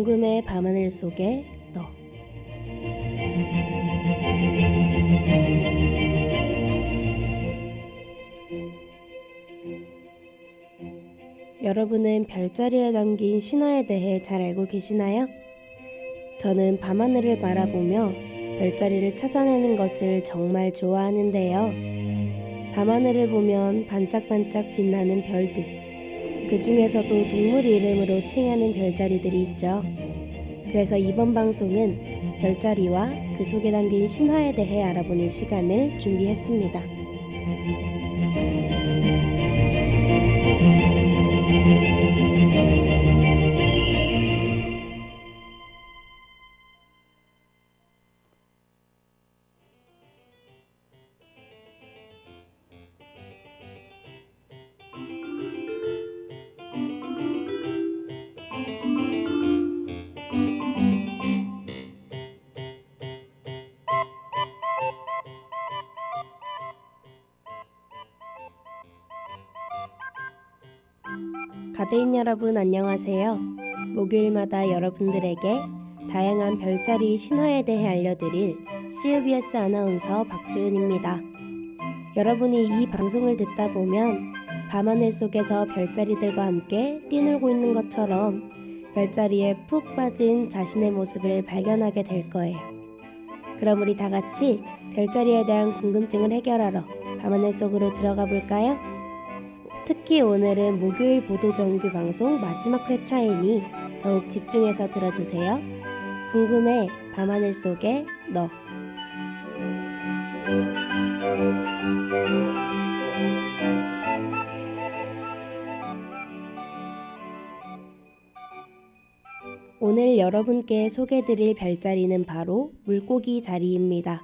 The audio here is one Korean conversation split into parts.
궁금해 밤하늘 속에 너. 여러분은 별자리에 담긴 신화에 대해 잘 알고 계시나요? 저는 밤하늘을 바라보며 별자리를 찾아내는 것을 정말 좋아하는데요. 밤하늘을 보면 반짝반짝 빛나는 별들, 그 중에서도 동물 이름으로 칭하는 별자리들이 있죠. 그래서 이번 방송은 별자리와 그 속에 담긴 신화에 대해 알아보는 시간을 준비했습니다. 가대인 여러분 안녕하세요. 목요일마다 여러분들에게 다양한 별자리 신화에 대해 알려드릴 CUBS 아나운서 박주은입니다. 여러분이 이 방송을 듣다 보면 밤하늘 속에서 별자리들과 함께 뛰놀고 있는 것처럼 별자리에 푹 빠진 자신의 모습을 발견하게 될 거예요. 그럼 우리 다 같이 별자리에 대한 궁금증을 해결하러 밤하늘 속으로 들어가 볼까요? 특히 오늘은 목요일 보도정규 방송 마지막 회차이니 더욱 집중해서 들어주세요. 궁금해 밤하늘 속에 너. 오늘 여러분께 소개해드릴 별자리는 바로 물고기 자리입니다.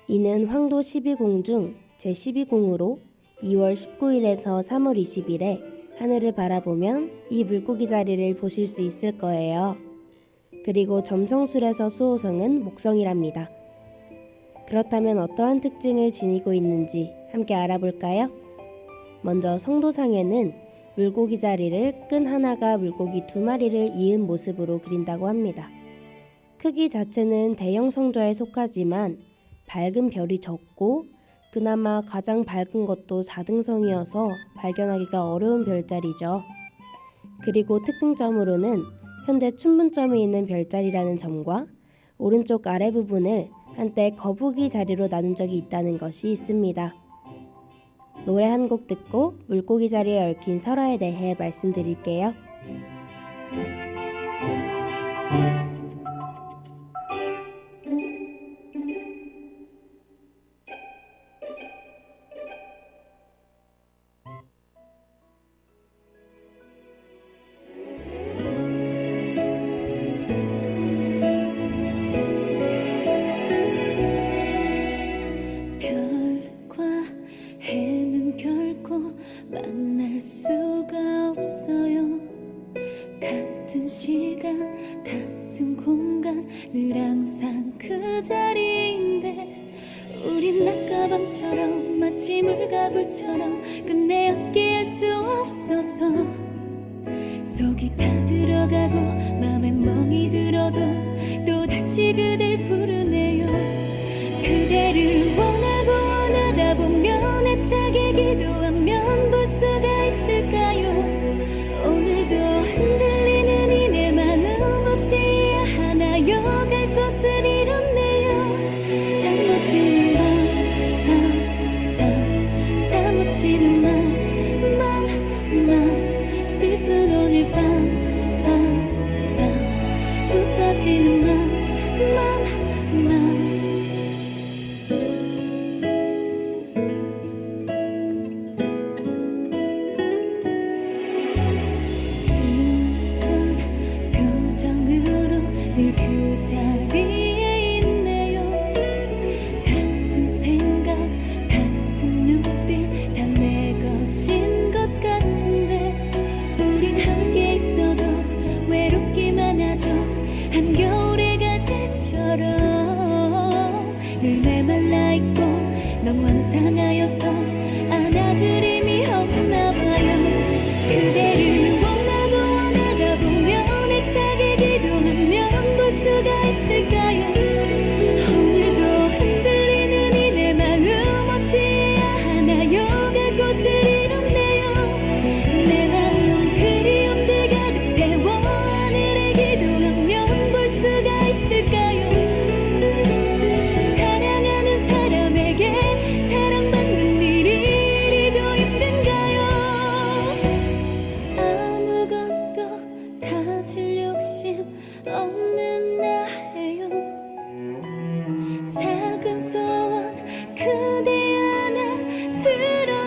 이는 황도 12궁 중 제12궁으로 2월 19일에서 3월 20일에 하늘을 바라보면 이 물고기 자리를 보실 수 있을 거예요. 그리고 점성술에서 수호성은 목성이랍니다. 그렇다면 어떠한 특징을 지니고 있는지 함께 알아볼까요? 먼저 성도상에는 물고기 자리를 끈 하나가 물고기 2마리를 이은 모습으로 그린다고 합니다. 크기 자체는 대형 성좌에 속하지만 밝은 별이 적고 그나마 가장 밝은 것도 4등성이어서 발견하기가 어려운 별자리죠. 그리고 특징점으로는 현재 춘분점이 있는 별자리라는 점과 오른쪽 아래 부분을 한때 거북이 자리로 나눈 적이 있다는 것이 있습니다. 노래 한 곡 듣고 물고기 자리에 얽힌 설화에 대해 말씀드릴게요. 만날 수가 없어요. 같은 시간 같은 공간 늘 항상 그 자리인데 우린 낮과 밤처럼 마치 물과 불처럼 끝내 함께할 수 없어서 속이 다 들어가고 맘에 멍이 들어도 또다시 그댈 부르네요. 그대를 원하다 보면 애타게 기도하면 볼 수가 있을까요? 오늘도 흔들리는 이 내 마음 어찌해야 하나요? 갈 곳을 잃었네요. 잠 못 드는 밤 사무치는 맘 슬픈 오늘 밤 부서지는 맘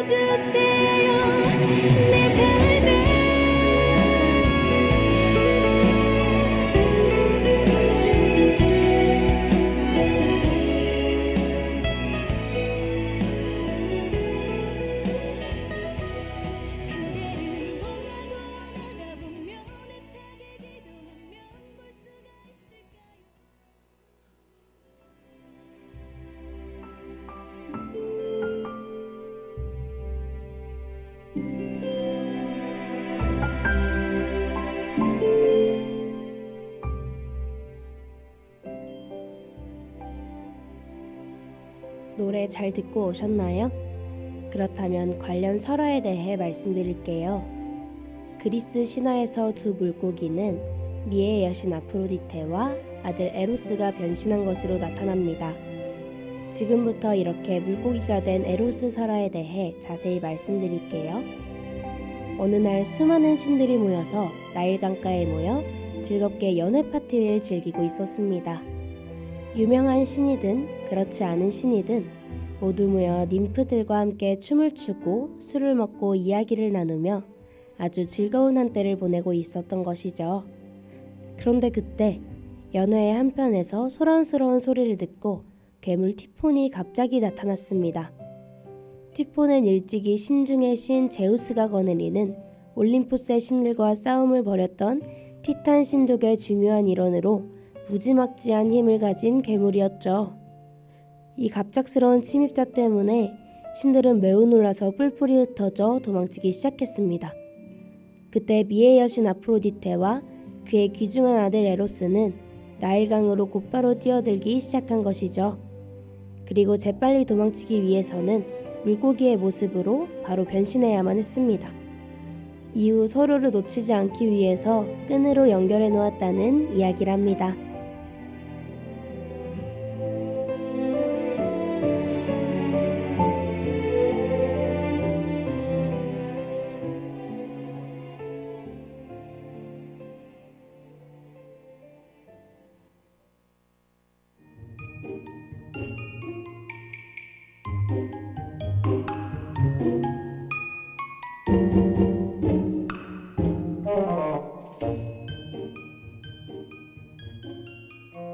주세요 내 삶에 그대를 원하고 원하다 보면 애타게 기도하면 볼 수가 있을까요 노래 잘 듣고 오셨나요? 그렇다면 관련 설화에 대해 말씀드릴게요. 그리스 신화에서 두 물고기는 미의 여신 아프로디테와 아들 에로스가 변신한 것으로 나타납니다. 지금부터 이렇게 물고기가 된 에로스 설화에 대해 자세히 말씀드릴게요. 어느 날 수많은 신들이 모여서 나일 강가에 모여 즐겁게 연회 파티를 즐기고 있었습니다. 유명한 신이든 그렇지 않은 신이든 모두 모여 님프들과 함께 춤을 추고 술을 먹고 이야기를 나누며 아주 즐거운 한때를 보내고 있었던 것이죠. 그런데 그때 연회의 한편에서 소란스러운 소리를 듣고 괴물 티폰이 갑자기 나타났습니다. 티폰은 일찍이 신 중의 신 제우스가 거느리는 올림푸스의 신들과 싸움을 벌였던 티탄 신족의 중요한 일원으로 무지막지한 힘을 가진 괴물이었죠. 이 갑작스러운 침입자 때문에 신들은 매우 놀라서 뿔뿔이 흩어져 도망치기 시작했습니다. 그때 미의 여신 아프로디테와 그의 귀중한 아들 에로스는 나일강으로 곧바로 뛰어들기 시작한 것이죠. 그리고 재빨리 도망치기 위해서는 물고기의 모습으로 바로 변신해야만 했습니다. 이후 서로를 놓치지 않기 위해서 끈으로 연결해 놓았다는 이야기랍니다.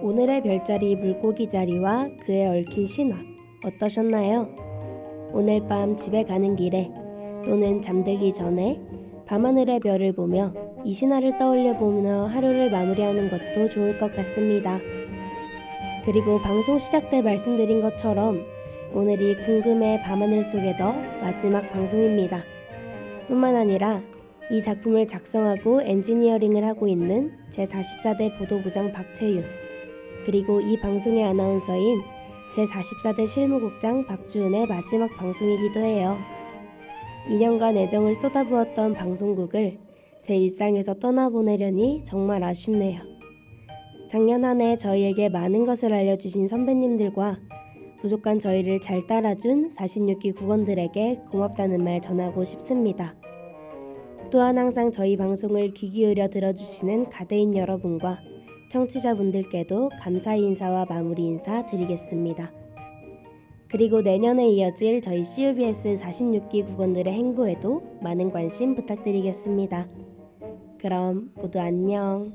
오늘의 별자리 물고기 자리와 그에 얽힌 신화 어떠셨나요? 오늘 밤 집에 가는 길에 또는 잠들기 전에 밤하늘의 별을 보며 이 신화를 떠올려 보며 하루를 마무리하는 것도 좋을 것 같습니다. 그리고 방송 시작 때 말씀드린 것처럼 오늘이 궁금해 밤하늘 속에더 마지막 방송입니다. 뿐만 아니라 이 작품을 작성하고 엔지니어링을 하고 있는 제44대 보도부장 박채윤, 그리고 이 방송의 아나운서인 제44대 실무국장 박주은의 마지막 방송이기도 해요. 2년간 애정을 쏟아부었던 방송국을 제 일상에서 떠나보내려니 정말 아쉽네요. 작년 한 해 저희에게 많은 것을 알려주신 선배님들과 부족한 저희를 잘 따라준 46기 국원들에게 고맙다는 말 전하고 싶습니다. 또한 항상 저희 방송을 귀 기울여 들어주시는 가대인 여러분과 청취자분들께도 감사 인사와 마무리 인사 드리겠습니다. 그리고 내년에 이어질 저희 CUBS 46기 국원들의 행보에도 많은 관심 부탁드리겠습니다. 그럼 모두 안녕.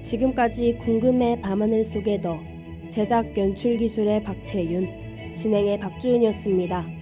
지금까지 궁금해 밤하늘 속에 너, 제작 연출 기술의 박채윤, 진행의 박주은이었습니다.